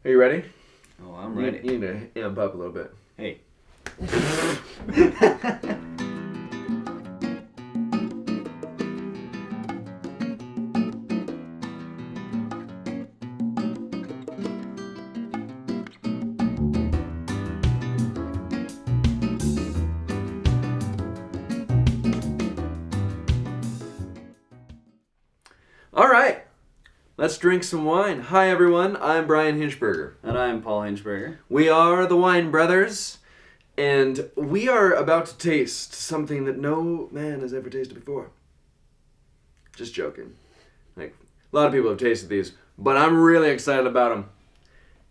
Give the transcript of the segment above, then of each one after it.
Are you ready? Oh, I'm ready. You need to amp up a little bit. Hey. All right. Let's drink some wine. Hi, everyone. I'm Bryan Hinschberger. And I'm Paul Hinschberger. We are the Wine Brothers, and we are about to taste something that no man has ever tasted before. Just joking. Like, a lot of people have tasted these, but I'm really excited about them.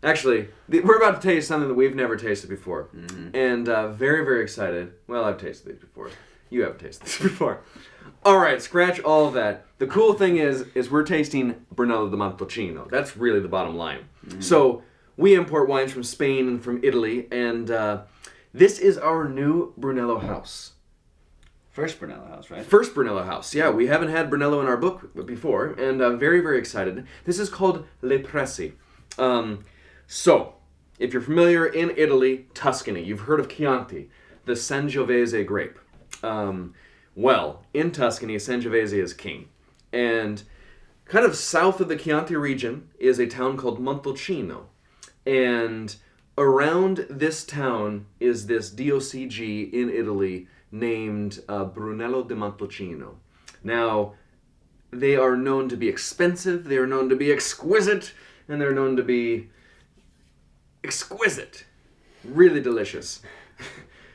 Actually, we're about to taste something that we've never tasted before. Mm-hmm. And very, very excited. Well, I've tasted these before. You haven't tasted these before. All right, scratch all of that. The cool thing is we're tasting Brunello di Montalcino. That's really the bottom line. Mm-hmm. So we import wines from Spain and from Italy, and this is our new Brunello house. First Brunello house, right? First Brunello house. Yeah, we haven't had Brunello in our book before, and very, very excited. This is called Le Presi. So, if you're familiar in Italy, Tuscany, you've heard of Chianti, the Sangiovese grape. Well, in Tuscany, Sangiovese is king. And kind of south of the Chianti region is a town called Montalcino. And around this town is this DOCG in Italy named Brunello di Montalcino. Now, they are known to be expensive, they are known to be exquisite, and they're known to be exquisite. Really delicious.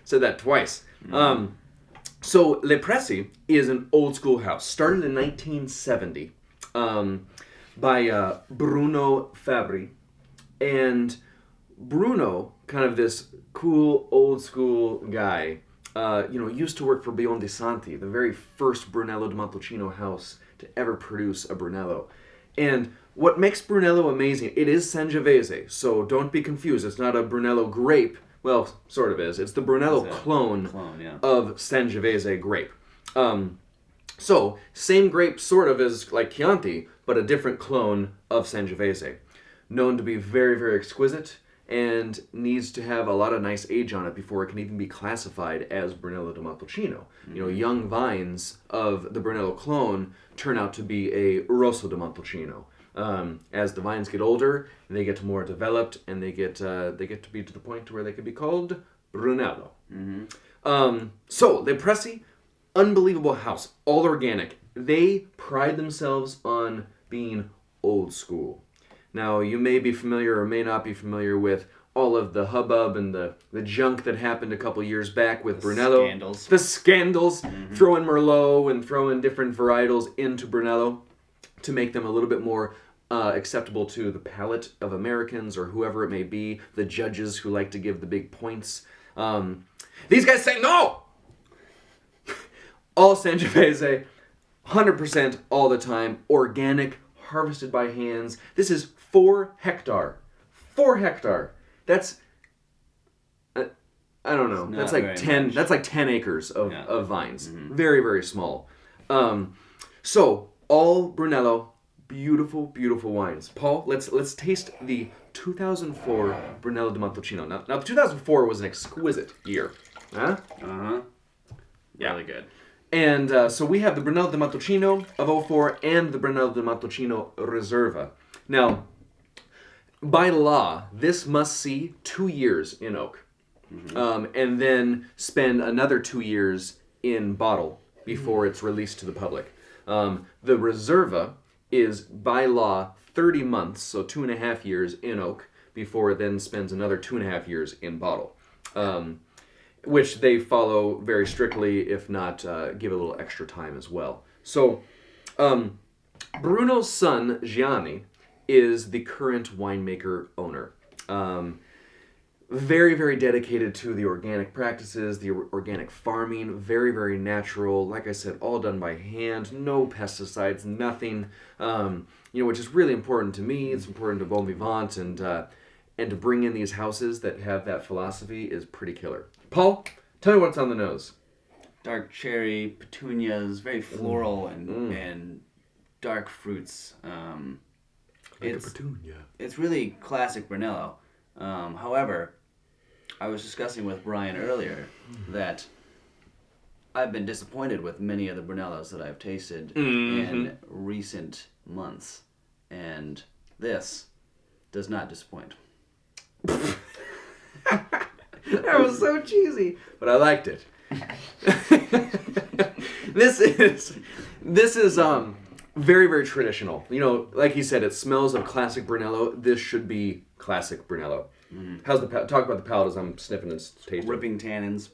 Said that twice. Mm-hmm. So Le Presi is an old school house, started in 1970 by Bruno Fabri. And Bruno, kind of this cool old school guy, used to work for Bionde Santi, the very first Brunello di Montalcino house to ever produce a Brunello. And what makes Brunello amazing, it is Sangiovese, so don't be confused. It's not a Brunello grape. Well, sort of is. It's the Brunello clone of Sangiovese grape. So, same grape sort of as like Chianti, but a different clone of Sangiovese. Known to be very, very exquisite and needs to have a lot of nice age on it before it can even be classified as Brunello di Montalcino. Mm-hmm. Young vines of the Brunello clone turn out to be a Rosso di Montalcino. As the vines get older, they get more developed, and they get to be to the point where they can be called Brunello. Mm-hmm. So Le Presi, unbelievable house, all organic. They pride themselves on being old school. Now, you may be familiar or may not be familiar with all of the hubbub and the junk that happened a couple years back with Brunello. Scandals. The scandals, mm-hmm. Throwing Merlot and throwing different varietals into Brunello to make them a little bit more acceptable to the palate of Americans or whoever it may be, the judges who like to give the big points. These guys say no! All Sangiovese, 100% all the time, organic, harvested by hands. This is 4 hectare. 4 hectare. That's, I don't know, that's like 10 much. That's like 10 acres of vines. Mm-hmm. Very, very small. So, all Brunello, beautiful, beautiful wines. Paul, let's taste the 2004 Brunello di Montalcino. Now 2004 was an exquisite year. Huh? Uh-huh. Yeah. Really good. And so we have the Brunello di Montalcino of 04 and the Brunello di Montalcino Reserva. Now, by law, this must see 2 years in oak. Mm-hmm. And then spend another 2 years in bottle before it's released to the public. The Reserva is, by law, 30 months, so 2.5 years in oak, before it then spends another 2.5 years in bottle. Which they follow very strictly, if not give a little extra time as well. So, Bruno's son, Gianni, is the current winemaker owner. Very, very dedicated to the organic practices, the organic farming, very, very natural. Like I said, all done by hand, no pesticides, nothing. Which is really important to me. It's important to Bon Vivant, and to bring in these houses that have that philosophy is pretty killer. Paul, tell me what's on the nose. Dark cherry, petunias, very floral and dark fruits. It's petunia. it's really classic Brunello. However, I was discussing with Bryan earlier that I've been disappointed with many of the Brunellos that I've tasted in recent months, and this does not disappoint. That was so cheesy, but I liked it. This is very, very traditional. You know, like he said, it smells of classic Brunello. This should be classic Brunello. How's the talk about the palate as I'm sniffing and tasting? Ripping tannins.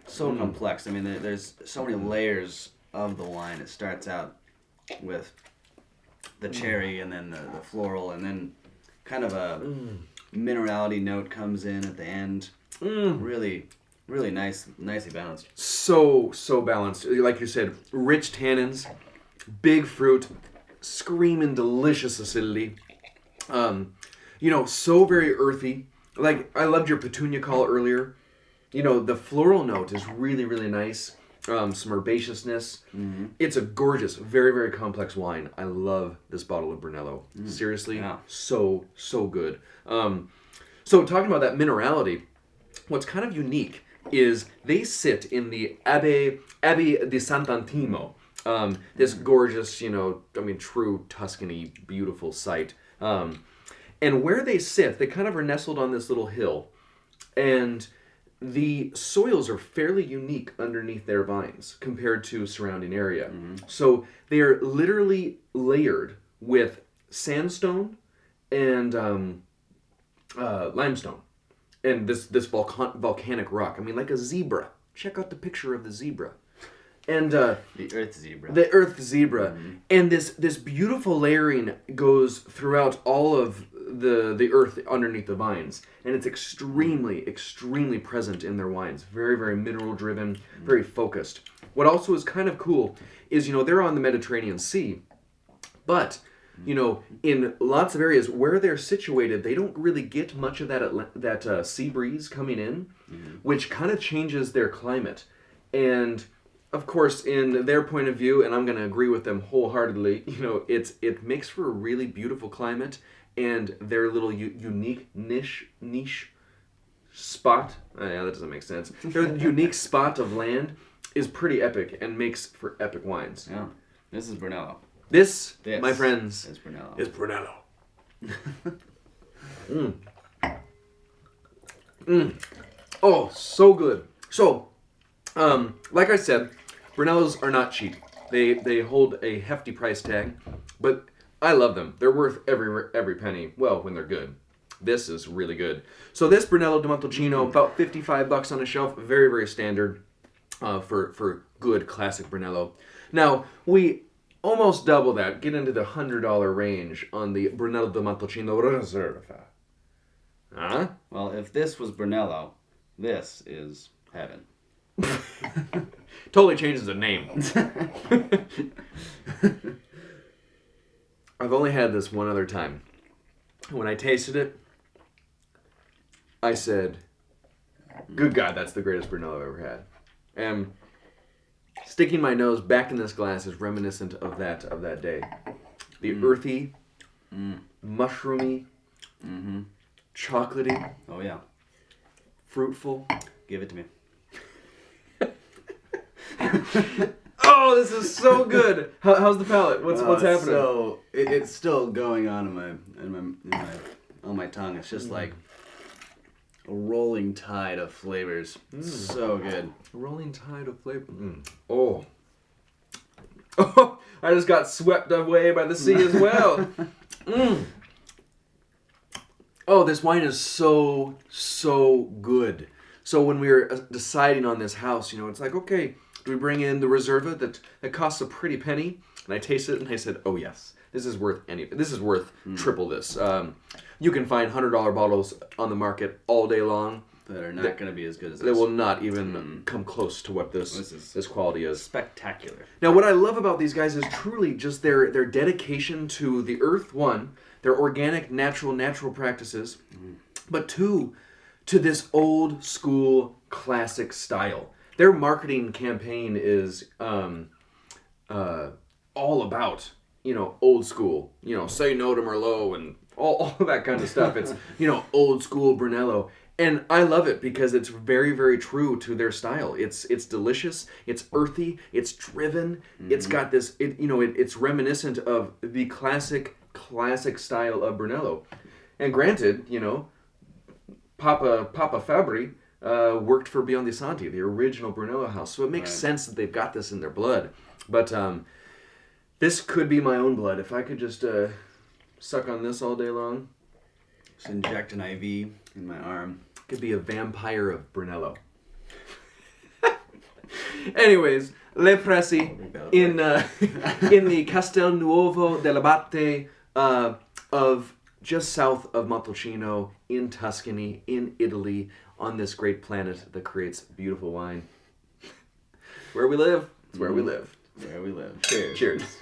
So complex. I mean, there's so many layers of the wine. It starts out with the cherry, and then the floral, and then kind of a minerality note comes in at the end. Really, really nicely balanced. So balanced. Like you said, rich tannins, big fruit, screaming delicious acidity. You know, so very earthy. Like, I loved your petunia call earlier. You know, the floral note is really, really nice. Some herbaceousness. It's a gorgeous, very, very complex wine. I love this bottle of Brunello. Seriously, so good. So talking about that minerality, what's kind of unique is they sit in the Abbey di Sant'Antimo. This gorgeous, you know, I mean, true Tuscany, beautiful site. And where they sit, they kind of are nestled on this little hill. And the soils are fairly unique underneath their vines compared to surrounding area. So they are literally layered with sandstone and limestone. And this volcanic rock. I mean, like a zebra. Check out the picture of the zebra. And the earth zebra. The earth zebra. And this beautiful layering goes throughout all of the earth underneath the vines. And it's extremely present in their wines. Very, very mineral driven, very focused. What also is kind of cool is, you know, they're on the Mediterranean Sea, but you know, in lots of areas where they're situated, they don't really get much of that sea breeze coming in, which kind of changes their climate. And of course, in their point of view, and I'm going to agree with them wholeheartedly, you know, it makes for a really beautiful climate, and their little unique niche spot. Yeah, that doesn't make sense. Their unique spot of land is pretty epic and makes for epic wines. Yeah, this is Brunello. This, my friends, is Brunello. Is Brunello. Oh, so good. So, like I said, Brunellos are not cheap. They hold a hefty price tag, but I love them. They're worth every penny. Well, when they're good. This is really good. So this Brunello di Montalcino, about $55 on a shelf, very, very standard for good classic Brunello. Now, we almost double that, get into the $100 range on the Brunello di Montalcino Reserva. Huh? Well, if this was Brunello, this is heaven. Totally changes the name. I've only had this one other time. When I tasted it, I said, good God, that's the greatest Brunello I've ever had. And sticking my nose back in this glass is reminiscent of that day. The earthy, mushroomy, chocolatey. Oh, yeah. Fruitful. Give it to me. Oh, this is so good. How's the palate? What's happening? So it's still going on on my tongue. It's just like a rolling tide of flavors. So good. A rolling tide of flavor. Oh. Oh, I just got swept away by the sea as well. Oh, this wine is so good. So when we were deciding on this house, you know, it's like, okay, do we bring in the Reserva that costs a pretty penny? And I tasted it and I said, oh yes, this is worth triple this. You can find $100 bottles on the market all day long that are not going to be as good as this. They will not even come close to what this quality is. Spectacular. Now, what I love about these guys is truly just their dedication to the earth, one, their organic, natural practices, but two, to this old school classic style. Their marketing campaign is all about old school. Say no to Merlot and all that kind of stuff. It's, old school Brunello. And I love it because it's very, very true to their style. It's delicious. It's earthy. It's driven. It's got this. It's reminiscent of the classic style of Brunello. And granted, Papa Fabri worked for Beyond di Santi, the original Brunello house, so it makes sense that they've got this in their blood. But this could be my own blood if I could just suck on this all day long. Just inject an IV in my arm. Could be a vampire of Brunello. Anyways, Le Presi in the Castelnuovo dell'Abate of just south of Montalcino in Tuscany, in Italy, on this great planet that creates beautiful wine. Where we live. It's where we live. Where we live. Cheers.